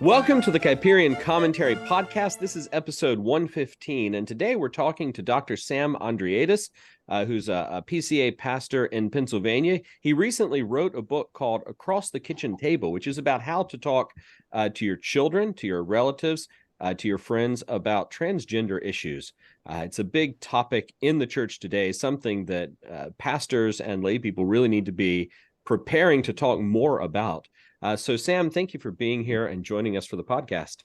Welcome to the Kuyperian Commentary Podcast. This is episode 115, and today we're talking to Dr. Sam Andreades, who's a PCA pastor in Pennsylvania. He recently wrote a book called Across the Kitchen Table, which is about how to talk to your children, to your relatives, to your friends about transgender issues. It's a big topic in the church today, something that pastors and lay people really need to be preparing to talk more about. So, Sam, thank you for being here and joining us for the podcast.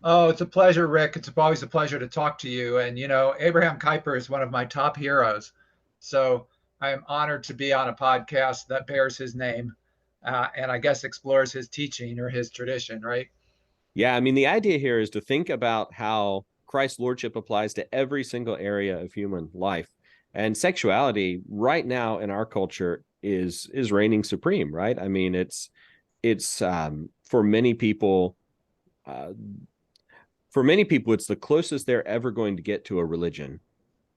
Oh, it's a pleasure, Rick. It's always a pleasure to talk to you. And, Abraham Kuyper is one of my top heroes. So I am honored to be on a podcast that bears his name and I guess explores his teaching or his tradition, right? Yeah, I mean, the idea here is to think about how Christ's lordship applies to every single area of human life. And sexuality right now in our culture is reigning supreme, right? I mean, it's for many people, uh, it's the closest they're ever going to get to a religion.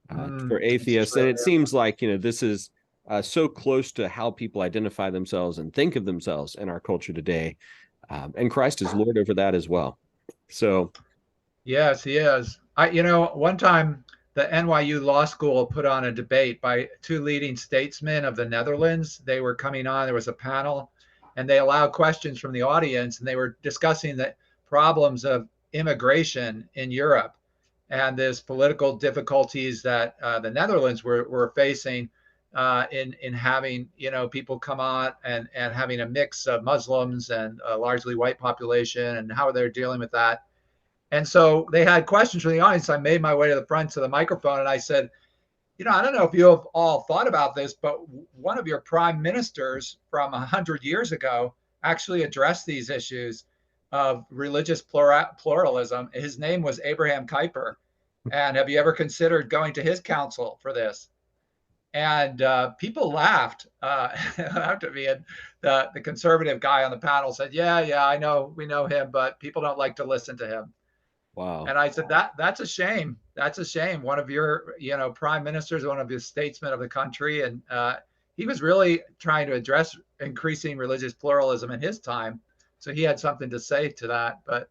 For It's atheists, and true. it seems like this is so close to how people identify themselves and think of themselves in our culture today, and Christ is Lord over that as well. So, Yes, he is. One time the NYU Law School put on a debate by two leading statesmen of the Netherlands. They were coming on, there was a panel, and they allowed questions from the audience, and they were discussing the problems of immigration in Europe and this political difficulties that the Netherlands were facing in having people come on and having a mix of Muslims and a largely white population and how they're dealing with that. And so they had questions from the audience. I made my way to the front to the microphone and I said, I don't know if you have all thought about this, but one of your prime ministers from 100 years ago actually addressed these issues of religious pluralism. His name was Abraham Kuyper. And have you ever considered going to his counsel for this? And people laughed at me. And the conservative guy on the panel said, yeah, I know, we know him, but people don't like to listen to him. wow. And I said, that's a shame. That's a shame. One of your, prime ministers, one of the statesmen of the country. And he was really trying to address increasing religious pluralism in his time. So he had something to say to that, but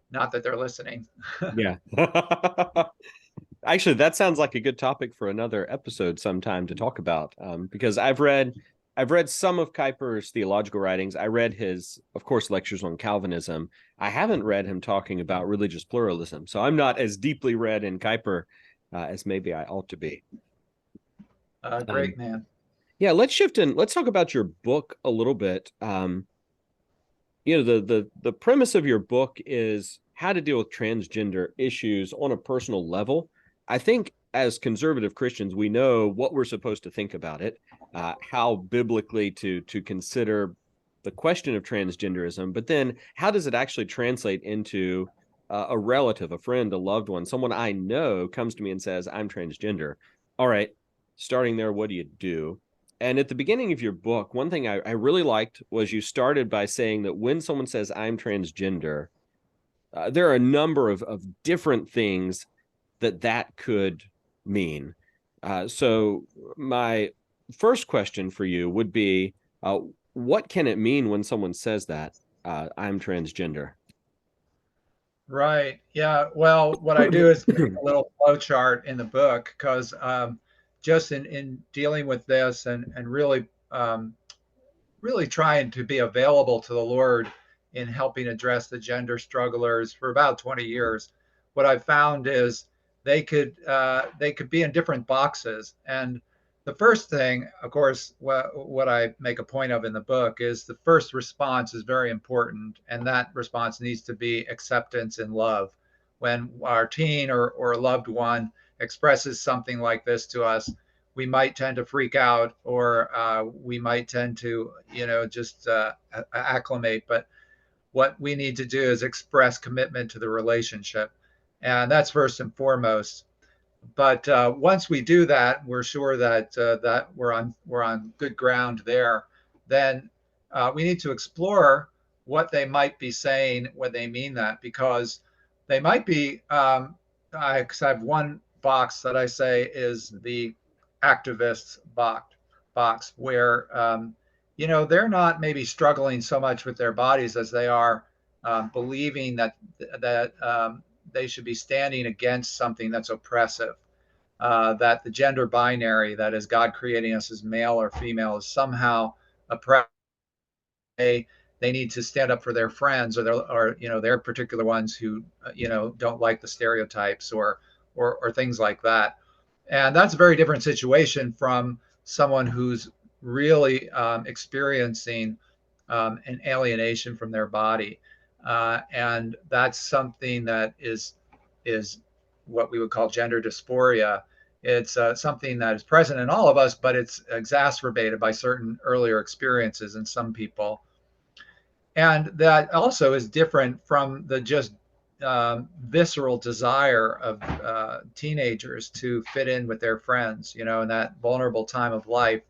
not that they're listening. Yeah. Actually, that sounds like a good topic for another episode sometime to talk about, because I've read some of Kuyper's theological writings. I read his, of course, lectures on Calvinism. I haven't read him talking about religious pluralism, so I'm not as deeply read in Kuyper as maybe I ought to be. Great man. Yeah, let's shift in. Let's talk about your book a little bit. The premise of your book is how to deal with transgender issues on a personal level. I think as conservative Christians, we know what we're supposed to think about it, how biblically to consider the question of transgenderism, but then how does it actually translate into a relative, a friend, a loved one, someone I know comes to me and says, I'm transgender. All right, starting there, what do you do? And at the beginning of your book, one thing I really liked was you started by saying that when someone says, I'm transgender, there are a number of different things that could mean. So my first question for you would be, what can it mean when someone says that I'm transgender? Right. Yeah. Well, what I do is make a little flow chart in the book because just in dealing with this and really trying to be available to the Lord in helping address the gender strugglers for about 20 years, what I've found is they could be in different boxes. And the first thing, of course, what I make a point of in the book is the first response is very important, and that response needs to be acceptance and love. When our teen or a loved one expresses something like this to us, we might tend to freak out, or we might tend to, just acclimate. But what we need to do is express commitment to the relationship, and that's first and foremost. But once we do that, we're sure that we're on good ground there. Then we need to explore what they might be saying when they mean that, because they might be. I have one box that I say is the activist box where they're not maybe struggling so much with their bodies as they are believing that they should be standing against something that's oppressive. That the gender binary, that is God creating us as male or female, is somehow oppressive. They need to stand up for their friends, or their particular ones who don't like the stereotypes, or things like that. And that's a very different situation from someone who's really experiencing an alienation from their body. And that's something that is what we would call gender dysphoria. It's something that is present in all of us, but it's exacerbated by certain earlier experiences in some people. And that also is different from the just visceral desire of teenagers to fit in with their friends, in that vulnerable time of life.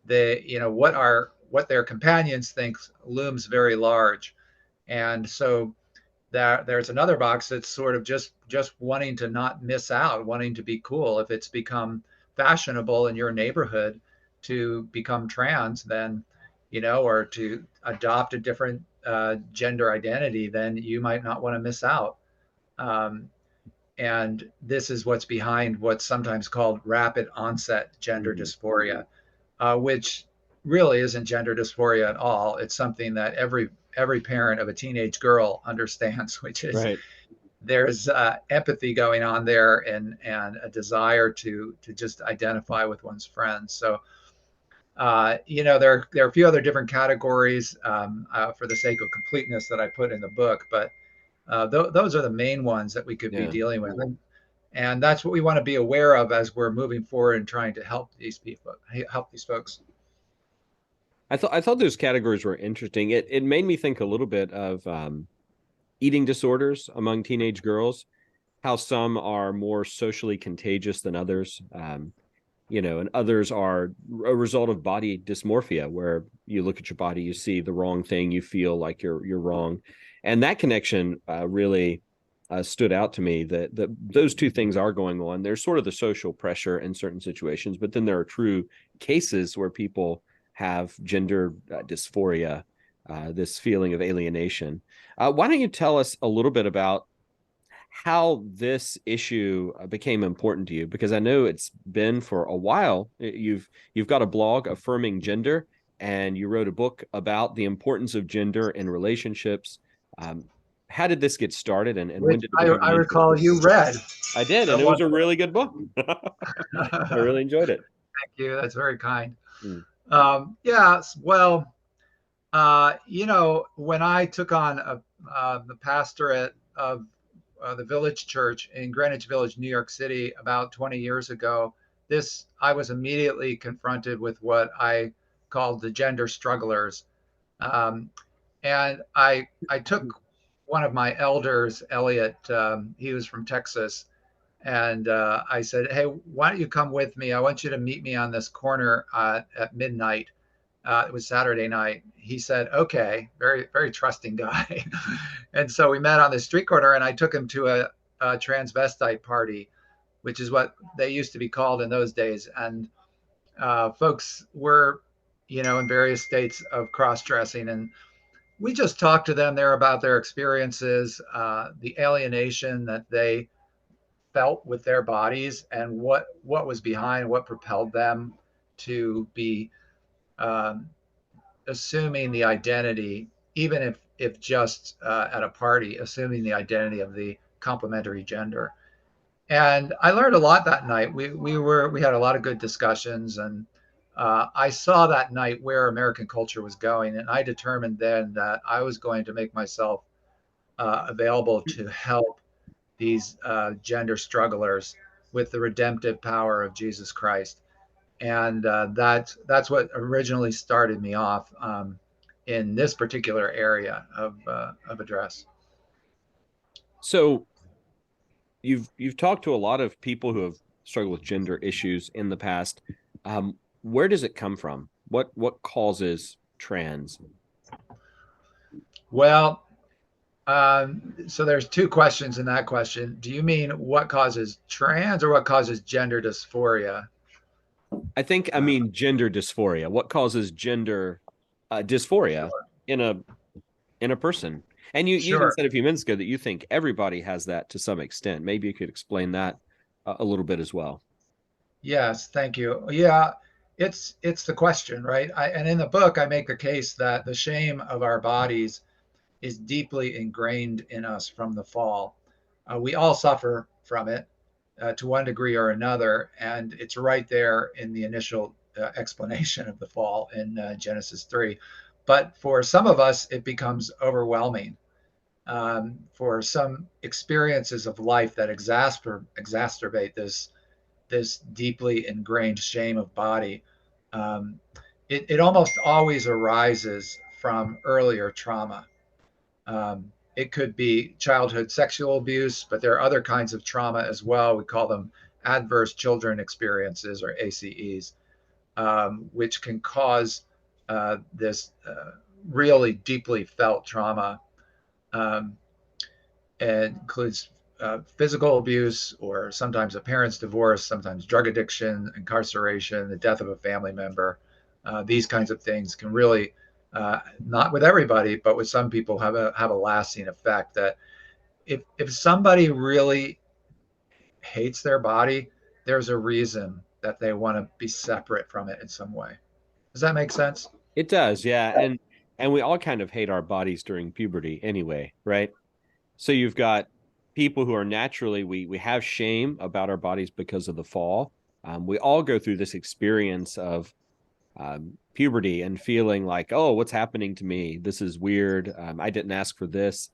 What their companions think looms very large. And so there's another box that's sort of just wanting to not miss out, wanting to be cool. If it's become fashionable in your neighborhood to become trans, then or to adopt a different gender identity, then you might not want to miss out. And this is what's behind what's sometimes called rapid onset gender dysphoria, which really isn't gender dysphoria at all. It's something that every parent of a teenage girl understands, which is Right. there's empathy going on there, and a desire to just identify with one's friends. So there are a few other different categories for the sake of completeness that I put in the book, but those are the main ones that we could be Yeah. dealing with. And that's what we want to be aware of as we're moving forward and trying to help these folks. I thought those categories were interesting. It made me think a little bit of eating disorders among teenage girls, how some are more socially contagious than others. And others are a result of body dysmorphia, where you look at your body, you see the wrong thing, you feel like you're wrong. And that connection really stood out to me, that those two things are going on. There's sort of the social pressure in certain situations, but then there are true cases where people have gender dysphoria, this feeling of alienation. Why don't you tell us a little bit about how this issue became important to you? Because I know it's been for a while. You've got a blog, Affirming Gender, and you wrote a book about the importance of gender in relationships. How did this get started, and when Which did it become I recall you read. I did, and it was a really good book. I really enjoyed it. Thank you. That's very kind. Mm. Yes. Well, when I took on the pastorate of the Village Church in Greenwich Village, New York City, about 20 years ago, I was immediately confronted with what I called the gender strugglers. And I took one of my elders, Elliot, he was from Texas, and I said, "Hey, why don't you come with me? I want you to meet me on this corner at midnight." It was Saturday night. He said, "Okay," very, very trusting guy. And so we met on the street corner, and I took him to a transvestite party, which is what they used to be called in those days. And folks were, in various states of cross-dressing. And we just talked to them there about their experiences, the alienation that they felt with their bodies, and what was behind, what propelled them to be assuming the identity, even if just at a party, assuming the identity of the complementary gender. And I learned a lot that night. We had a lot of good discussions, and I saw that night where American culture was going, and I determined then that I was going to make myself available to help these gender strugglers with the redemptive power of Jesus Christ. And that's what originally started me off in this particular area of address. So you've talked to a lot of people who have struggled with gender issues in the past. Where does it come from? What causes trans? Well, so there's two questions in that question. Do you mean what causes trans, or what causes gender dysphoria? I mean gender dysphoria. What causes gender dysphoria Sure. in a person. And you even Sure. said a few minutes ago that you think everybody has that to some extent. Maybe you could explain that a little bit as well. Yes, thank you. Yeah, it's the question, right? And in the book, I make the case that the shame of our bodies is deeply ingrained in us from the fall. We all suffer from it to one degree or another, and it's right there in the initial explanation of the fall in Genesis 3. But for some of us, it becomes overwhelming. For some experiences of life that exacerbate this deeply ingrained shame of body, um, it almost always arises from earlier trauma. It could be childhood sexual abuse, but there are other kinds of trauma as well. We call them adverse children experiences, or ACEs, which can cause this really deeply felt trauma. Um, It includes physical abuse, or sometimes a parent's divorce, sometimes drug addiction, incarceration, the death of a family member. These kinds of things can really, not with everybody, but with some people, have a lasting effect. That if somebody really hates their body, there's a reason that they want to be separate from it in some way. Does that make sense? It does, yeah. And we all kind of hate our bodies during puberty anyway, right? So you've got people who are naturally we have shame about our bodies because of the fall. We all go through this experience of puberty and feeling like, oh, what's happening to me? This is weird. I didn't ask for this.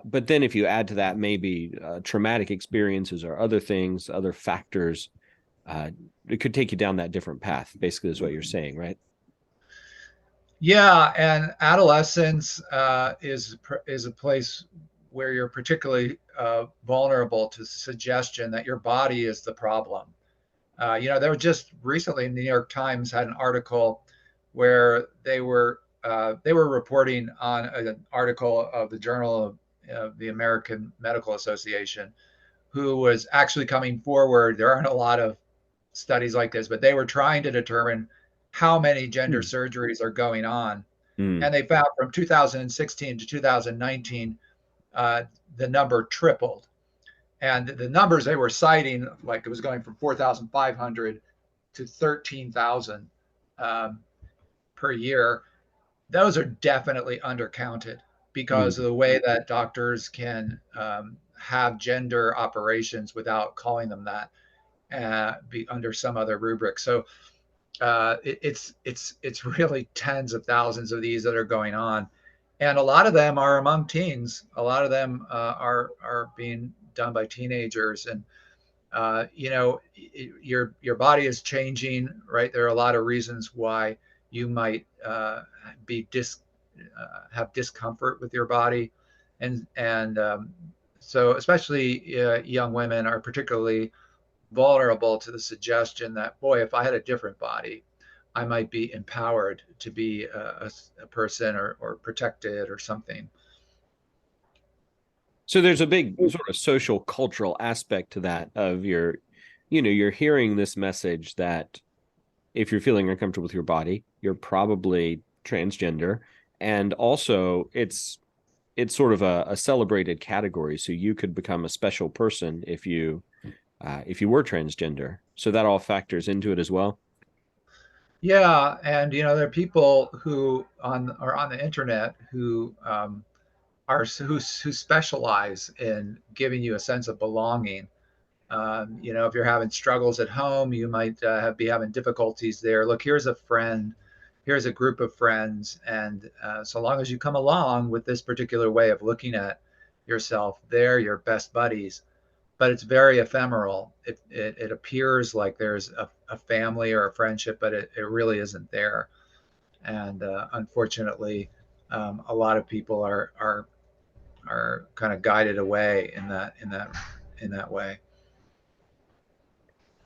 But then if you add to that maybe traumatic experiences or other things, other factors, uh, it could take you down that different path, basically, is what you're saying, right? Yeah, and adolescence is a place where you're particularly vulnerable to suggestion that your body is the problem. There was just recently, the New York Times had an article where they were reporting on an article of the Journal of the American Medical Association, who was actually coming forward. There aren't a lot of studies like this, but they were trying to determine how many gender Hmm. surgeries are going on. Mm. And they found from 2016 to 2019, uh, the number tripled. And the numbers they were citing, like it was going from 4,500 to 13,000 um, per year, those are definitely undercounted because of Mm. the way that doctors can have gender operations without calling them that, be under some other rubric. So it's really tens of thousands of these that are going on, and a lot of them are among teens. A lot of them are being done by teenagers, and your body is changing, right? There are a lot of reasons why you might be have discomfort with your body, and so especially young women are particularly vulnerable to the suggestion that, boy, if I had a different body, I might be empowered to be a person, or protected or something. So there's a big sort of social cultural aspect to that of you're hearing this message that if you're feeling uncomfortable with your body, you're probably transgender. And also it's sort of a celebrated category. So you could become a special person if you were transgender. So that all factors into it as well. Yeah, and there are people who are on the internet who who specialize in giving you a sense of belonging. If you're having struggles at home, you might be having difficulties there. Look, here's a friend, here's a group of friends, and so long as you come along with this particular way of looking at yourself, they're your best buddies. But it's very ephemeral. It appears like there's a family or a friendship, but it really isn't there. And unfortunately, a lot of people are kind of guided away in that way.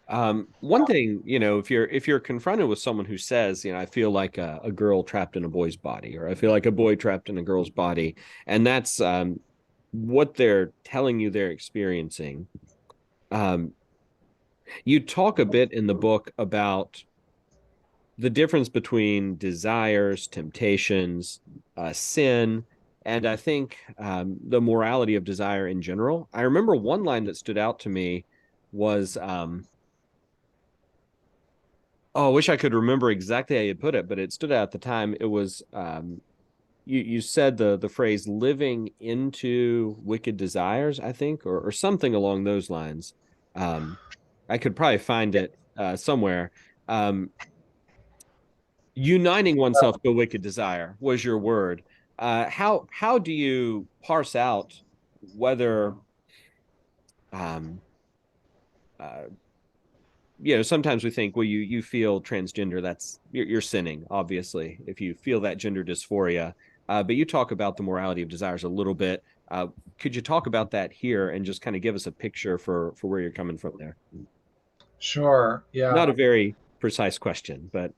One thing, if you're confronted with someone who says, I feel like a girl trapped in a boy's body, or I feel like a boy trapped in a girl's body, and that's what they're telling you they're experiencing. Um, you talk a bit in the book about the difference between desires, temptations, sin, and I think the morality of desire in general. I remember one line that stood out to me was, oh, I wish I could remember exactly how you put it, but it stood out at the time. It was you said the phrase "living into wicked desires," I think, or something along those lines. Um, I could probably find it somewhere. Um, Uniting oneself to a wicked desire was your word. How do you parse out whether um, uh, sometimes we think, well, you feel transgender, that's you're sinning, obviously, if you feel that gender dysphoria. But you talk about the morality of desires a little bit. Could you talk about that here and just kind of give us a picture for where you're coming from there? Sure. Yeah. Not a very precise question, but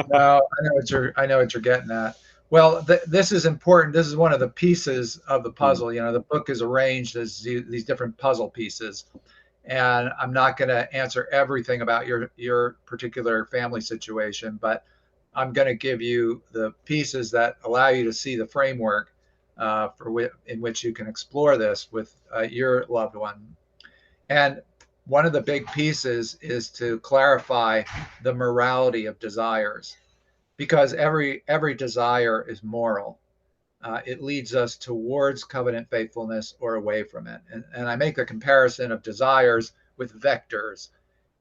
No, I know what you're getting at. Well, this is important. This is one of the pieces of the Hmm. puzzle. You know, the book is arranged as these different puzzle pieces, and I'm not going to answer everything about your particular family situation, but I'm going to give you the pieces that allow you to see the framework in which you can explore this with your loved one. And one of the big pieces is to clarify the morality of desires, because every desire is moral. It leads us towards covenant faithfulness or away from it. And I make the comparison of desires with vectors.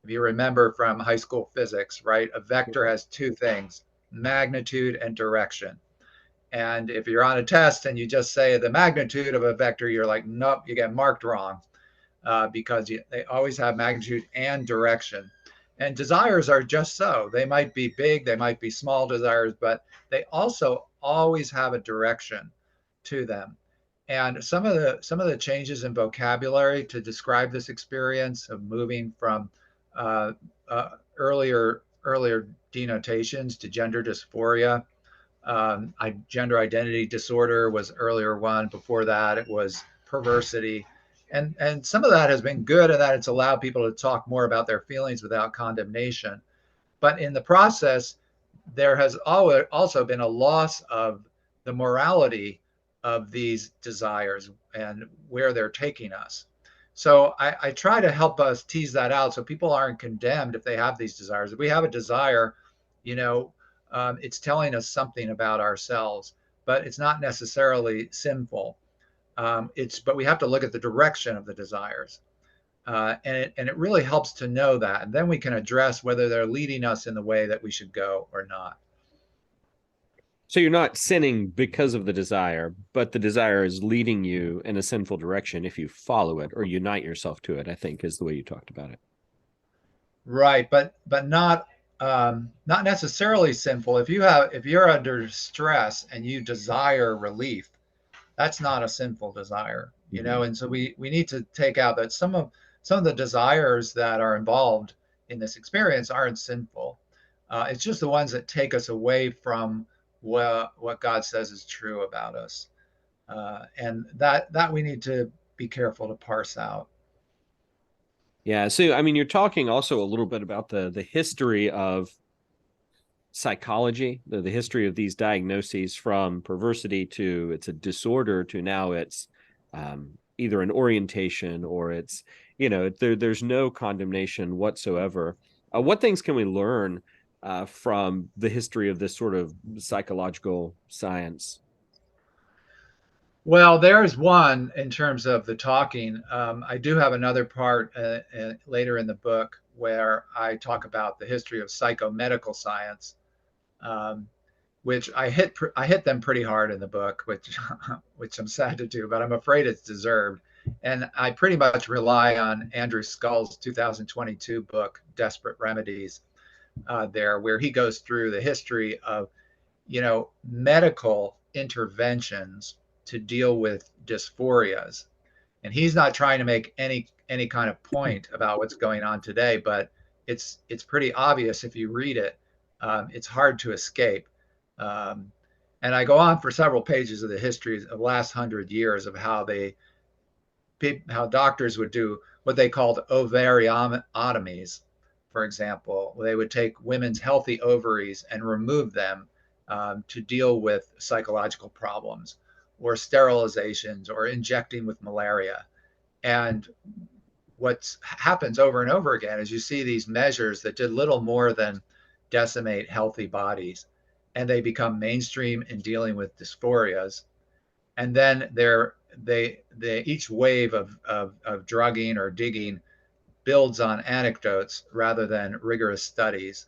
If you remember from high school physics, right, a vector has two things: magnitude and direction. And if you're on a test and you just say the magnitude of a vector, you're like, nope, you get marked wrong, because they always have magnitude and direction. And desires are just so. They might be big, they might be small desires, but they also always have a direction to them. And some of the changes in vocabulary to describe this experience of moving from uh, earlier denotations to gender dysphoria. Gender identity disorder was earlier one. Before that, it was perversity, and some of that has been good in that it's allowed people to talk more about their feelings without condemnation. But in the process, there has also been a loss of the morality of these desires and where they're taking us. So I try to help us tease that out so people aren't condemned if they have these desires. If we have a desire, you know, it's telling us something about ourselves, but it's not necessarily sinful. But we have to look at the direction of the desires. And it really helps to know that. And then we can address whether they're leading us in the way that we should go or not. so you're not sinning because of the desire, but the desire is leading you in a sinful direction if you follow it or unite yourself to it, I think is the way you talked about it. Right, but not necessarily sinful. If you're under stress and you desire relief, that's not a sinful desire, you Mm-hmm. know. And so we need to take out that some of the desires that are involved in this experience aren't sinful. It's just the ones that take us away from what God says is true about us, and that we need to be careful to parse out. Yeah. So, I mean, you're talking also a little bit about the history of psychology, the history of these diagnoses from perversity to it's a disorder to now it's either an orientation or it's, there's no condemnation whatsoever. What things can we learn from the history of this sort of psychological science? Well, there's one in terms of the talking. I do have another part later in the book where I talk about the history of psychomedical science, um, which I hit them pretty hard in the book, which which I'm sad to do, but I'm afraid it's deserved. And I pretty much rely on Andrew Scull's 2022 book, Desperate Remedies, there, where he goes through the history of, medical interventions to deal with dysphorias. And he's not trying to make any kind of point about what's going on today, but it's pretty obvious if you read it. It's hard to escape. Um, and I go on for several pages of the history of the last 100 years of how doctors would do what they called ovariotomies, for example. They would take women's healthy ovaries and remove them to deal with psychological problems, or sterilizations, or injecting with malaria. And what happens over and over again is you see these measures that did little more than decimate healthy bodies, and they become mainstream in dealing with dysphorias. And then they each wave of drugging or digging builds on anecdotes rather than rigorous studies.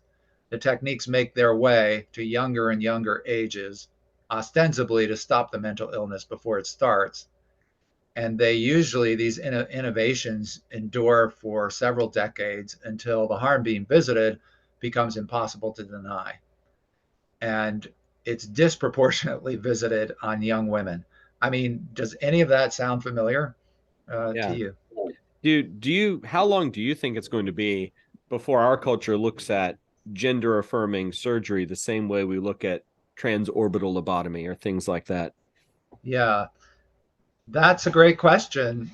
The techniques make their way to younger and younger ages, ostensibly to stop the mental illness before it starts. And they usually, these innovations endure for several decades until the harm being visited becomes impossible to deny. And it's disproportionately visited on young women. I mean, does any of that sound familiar to Yeah. you? How long do you think it's going to be before our culture looks at gender affirming surgery the same way we look at transorbital lobotomy or things like that? Yeah, that's a great question.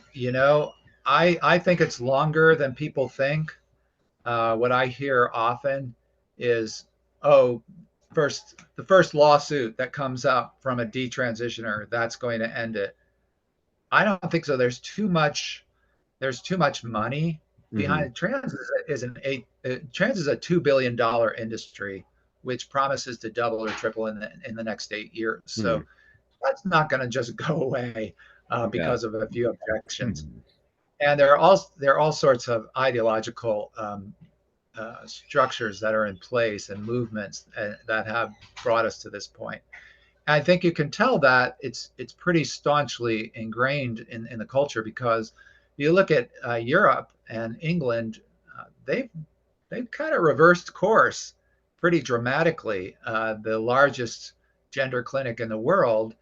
I think it's longer than people think. What I hear often is, oh, the first lawsuit that comes up from a detransitioner, that's going to end it. I don't think so. There's too much money behind Mm-hmm. it. Trans is a $2 billion industry, which promises to double or triple in the next 8 years. Mm-hmm. So that's not going to just go away Yeah. because of a few objections. And there are all sorts of ideological structures that are in place and movements that have brought us to this point. And I think you can tell that it's pretty staunchly ingrained in the culture, because you look at Europe and England, they've kind of reversed course pretty dramatically. The largest gender clinic in the world,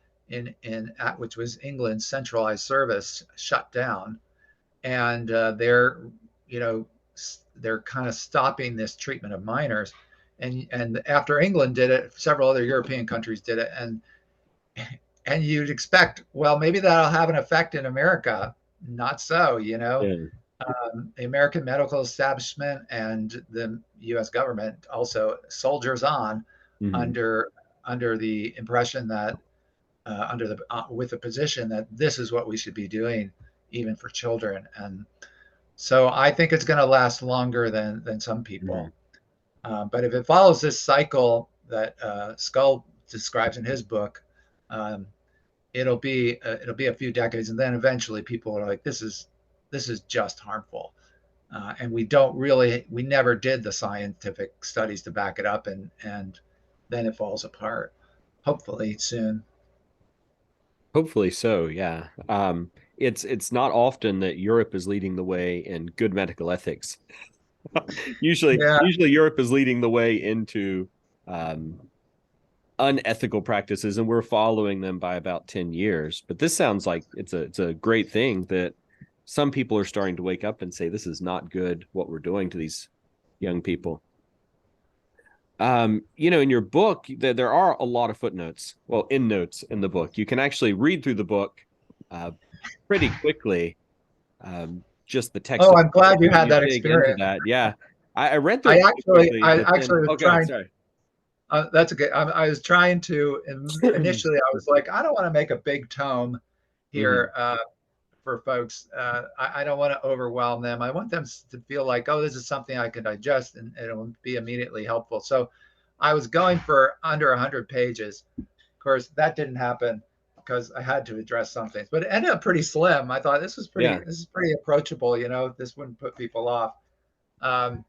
which was England's centralized service, shut down, and you know they're kind of stopping this treatment of minors. And after England did it, several other European countries did it, and you'd expect, well, maybe that'll have an effect in America. Not so. Yeah. The American medical establishment and the U.S. government also soldiers on Mm-hmm. under under the impression that with the position that this is what we should be doing even for children. And so I think it's going to last longer than some Mm-hmm. people. But if it follows this cycle that Skull describes in his book, um, it'll be a few decades, and then eventually people are like, this is just harmful, and we never did the scientific studies to back it up, and then it falls apart. Hopefully soon. Hopefully so, yeah. It's not often that Europe is leading the way in good medical ethics. Yeah. Usually Europe is leading the way into um, unethical practices, and we're following them by about 10 years. But this sounds like it's a great thing that some people are starting to wake up and say this is not good what we're doing to these young people. In your book, there are a lot of footnotes, well, endnotes in the book. You can actually read through the book uh, pretty quickly. Just the text Oh, of I'm the book, glad you had you that dig into experience. that. Yeah, I read through I it pretty actually, quickly, I but then, actually was oh, go ahead. trying. Sorry. That's okay. I was trying to initially. I was like, I don't want to make a big tome Hmm. here for folks. I don't want to overwhelm them. I want them to feel like, oh, this is something I can digest, and it'll be immediately helpful. So I was going for under 100 pages. Of course, that didn't happen because I had to address some things, but it ended up pretty slim. I thought Yeah, this is pretty approachable. This wouldn't put people off. Um,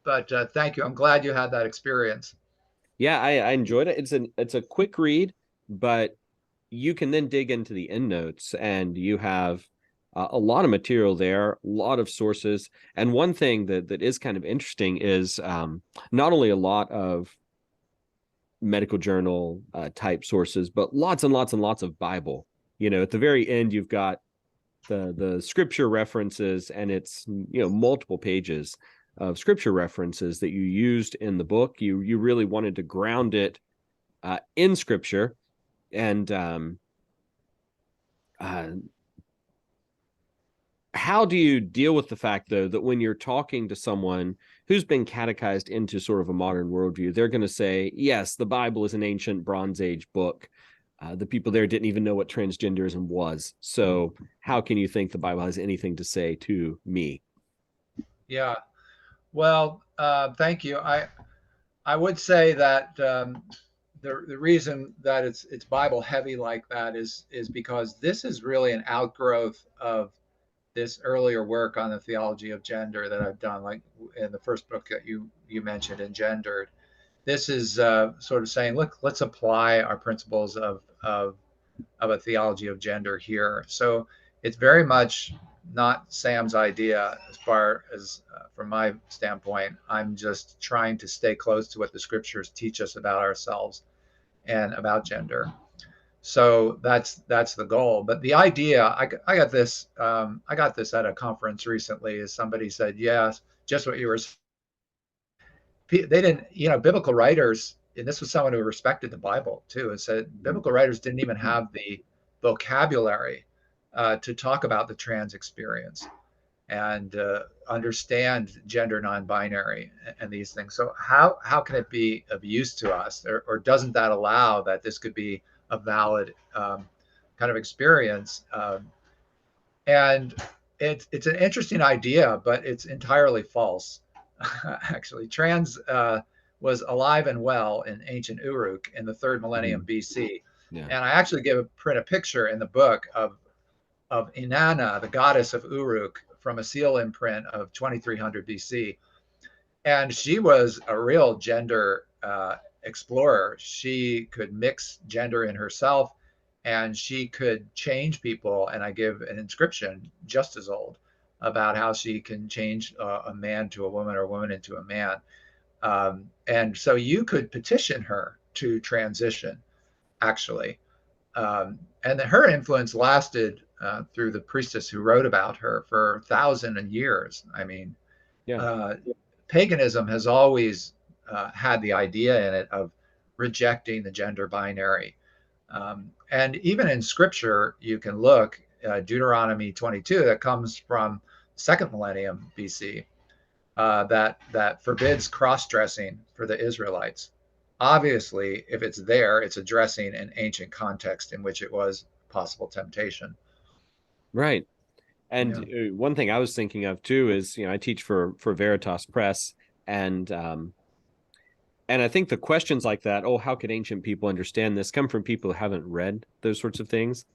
but thank you. I'm glad you had that experience. yeah, I enjoyed it. It's a quick read, but you can then dig into the endnotes, and you have a lot of material there, a lot of sources. And one thing that is kind of interesting is not only a lot of medical journal type sources, but lots and lots and lots of Bible. At the very end, you've got the scripture references, and it's multiple pages of scripture references that you used in the book. You really wanted to ground it in scripture, and uh, how do you deal with the fact, though, that when you're talking to someone who's been catechized into sort of a modern worldview, they're going to say, yes, the Bible is an ancient Bronze Age book. The people there didn't even know what transgenderism was. So how can you think the Bible has anything to say to me? Yeah. Well, thank you. I would say that the reason that it's Bible heavy like that is because this is really an outgrowth of this earlier work on the theology of gender that I've done, like in the first book that you mentioned, Engendered. This is sort of saying, look, let's apply our principles of a theology of gender here. So it's very much not Sam's idea as far as from my standpoint. I'm just trying to stay close to what the scriptures teach us about ourselves and about gender. So that's the goal. But the idea, I got this at a conference recently. Is somebody said, yes, just what you were. They didn't, biblical writers, and this was someone who respected the Bible too, and said biblical writers didn't even have the vocabulary to talk about the trans experience and understand gender non-binary and these things. So how can it be of use to us, or doesn't that allow that this could be a valid kind of experience? And it's an interesting idea, but it's entirely false. Actually, trans was alive and well in ancient Uruk in the third millennium BC. Yeah. And I actually print a picture in the book of Inanna, the goddess of Uruk, from a seal imprint of 2300 BC. And she was a real gender explorer. She could mix gender in herself, and she could change people. And I give an inscription just as old about how she can change a man to a woman or a woman into a man. And so you could petition her to transition, actually. And her influence lasted through the priestess who wrote about her for 1,000 years. I mean, Yeah. paganism has always had the idea in it of rejecting the gender binary. And even in scripture, you can look Deuteronomy 22, that comes from second millennium BC, that forbids cross-dressing for the Israelites. Obviously, if it's there, it's addressing an ancient context in which it was possible temptation. Right. And Yeah. one thing I was thinking of too is, I teach for Veritas Press, and and I think the questions like that, oh, how could ancient people understand this, come from people who haven't read those sorts of things.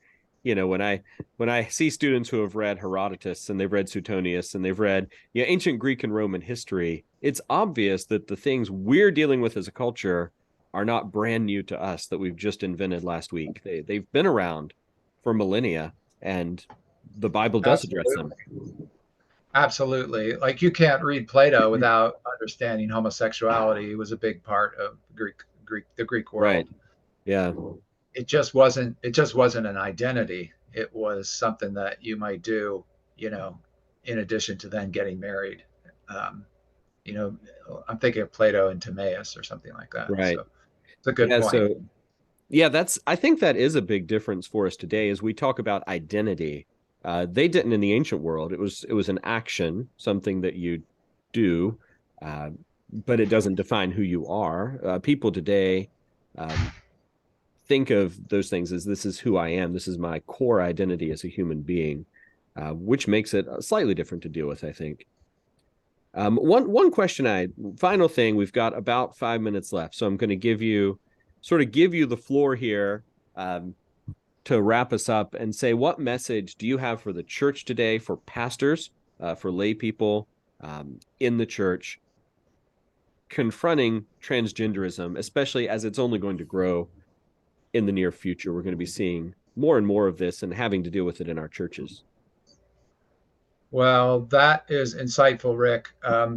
When I see students who have read Herodotus and they've read Suetonius and they've read ancient Greek and Roman history, it's obvious that the things we're dealing with as a culture are not brand new to us, that we've just invented last week. They've been around for millennia, and the Bible does address them. Absolutely. Absolutely. Like you can't read Plato without understanding homosexuality. It was a big part of the Greek Right. world. Yeah. It just wasn't an identity. It was something that you might do, in addition to then getting married. Um, you know, I'm thinking of Plato and Timaeus or something like that. Right. So it's a good Yeah. point. So yeah, I think that is a big difference for us today as we talk about identity. They didn't in the ancient world. It was an action, something that you do, uh, but it doesn't define who you are. People today um, think of those things as, this is who I am. This is my core identity as a human being, which makes it slightly different to deal with, I think. One question, final thing. We've got about 5 minutes left, so I'm going to give you the floor here, to wrap us up and say, what message do you have for the church today, for pastors, for lay people in the church, confronting transgenderism, especially as it's only going to grow in the near future. We're going to be seeing more and more of this and having to deal with it in our churches. Well, that is insightful, Rick.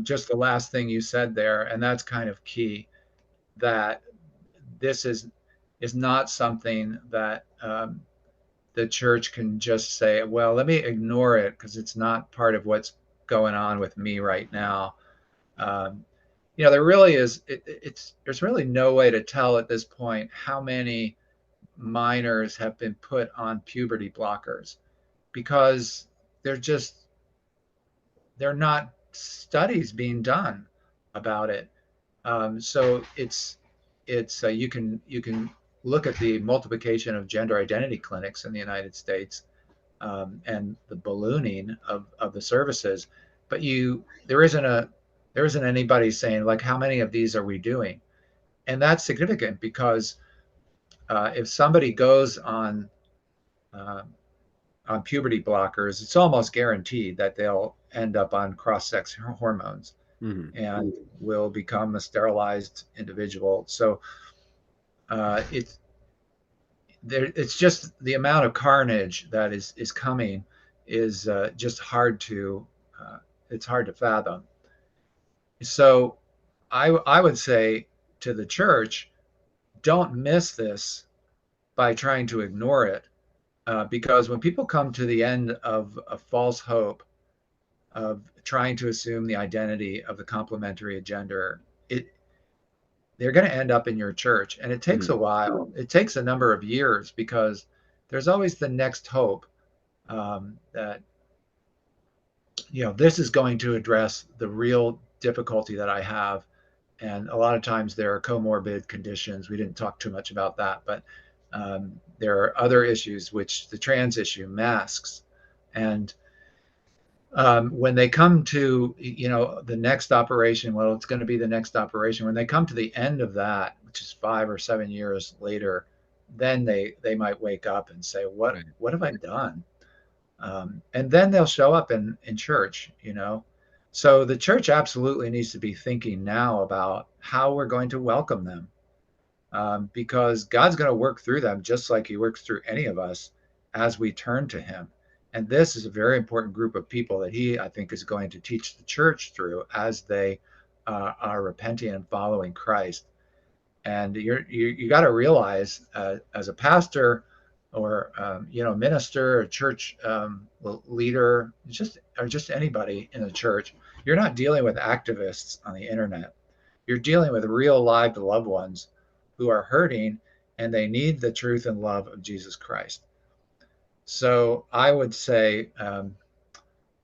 Just the last thing you said there, and that's kind of key. That this is not something that the church can just say, well, let me ignore it because it's not part of what's going on with me right now. Um, there really is. There's really no way to tell at this point how many minors have been put on puberty blockers, because they're just there are not studies being done about it. So you can look at the multiplication of gender identity clinics in the United States, and the ballooning of the services, but there isn't anybody saying, like, how many of these are we doing? And that's significant because if somebody goes uh, on puberty blockers, it's almost guaranteed that they'll end up on cross-sex hormones Mm-hmm. and will become a sterilized individual. So it's it's just the amount of carnage that is coming is just hard to it's hard to fathom. So I would say to the church, don't miss this by trying to ignore it, because when people come to the end of a false hope of trying to assume the identity of the complementary gender, they're going to end up in your church. And it takes a while. It takes a number of years because there's always the next hope, that, this is going to address the real difficulty that I have. And a lot of times there are comorbid conditions. We didn't talk too much about that, but there are other issues which the trans issue masks. And when they come to, the next operation, well, it's going to be the next operation. When they come to the end of that, which is 5 or 7 years later, then they might wake up and say, what have I done? And then they'll show up in church. So the church absolutely needs to be thinking now about how we're going to welcome them, because God's going to work through them just like he works through any of us as we turn to him. And this is a very important group of people that he, I think, is going to teach the church through as they are repenting and following Christ. And you got to realize, as a pastor or minister or church leader, or just anybody in the church, you're not dealing with activists on the internet. You're dealing with real live loved ones who are hurting, and they need the truth and love of Jesus Christ. So I would say,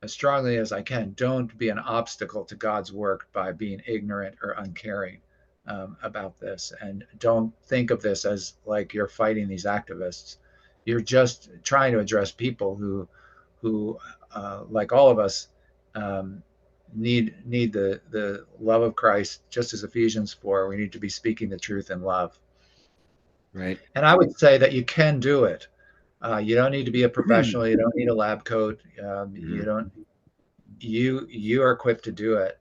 as strongly as I can, don't be an obstacle to God's work by being ignorant or uncaring about this. And don't think of this as like you're fighting these activists. You're just trying to address people who like all of us, need the love of Christ, just as Ephesians 4. We need to be speaking the truth in love. Right. And I would say that you can do it. You don't need to be a professional. You don't need a lab coat. You don't. You are equipped to do it,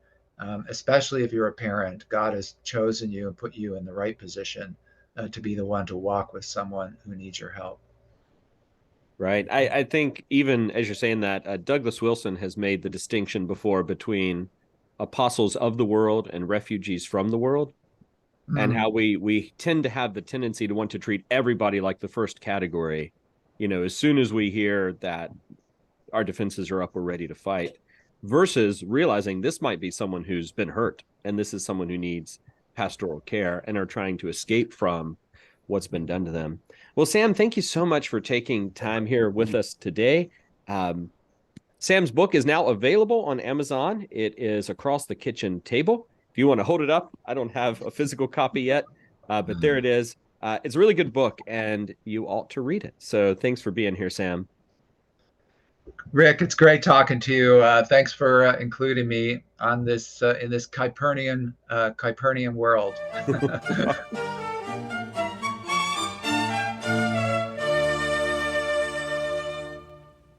especially if you're a parent. God has chosen you and put you in the right position to be the one to walk with someone who needs your help. Right. I think even as you're saying that, Douglas Wilson has made the distinction before between apostles of the world and refugees from the world, and how we tend to have the tendency to want to treat everybody like the first category. As soon as we hear that our defenses are up, we're ready to fight, versus realizing this might be someone who's been hurt, and this is someone who needs pastoral care and are trying to escape from what's been done to them. Well, Sam, thank you so much for taking time here with us today. Sam's book is now available on Amazon. It is Across the Kitchen Table. If you want to hold it up, I don't have a physical copy yet, but there it is. It's a really good book, and you ought to read it. So thanks for being here, Sam. Rick, it's great talking to you. Thanks for including me on this in this Kuyperian world.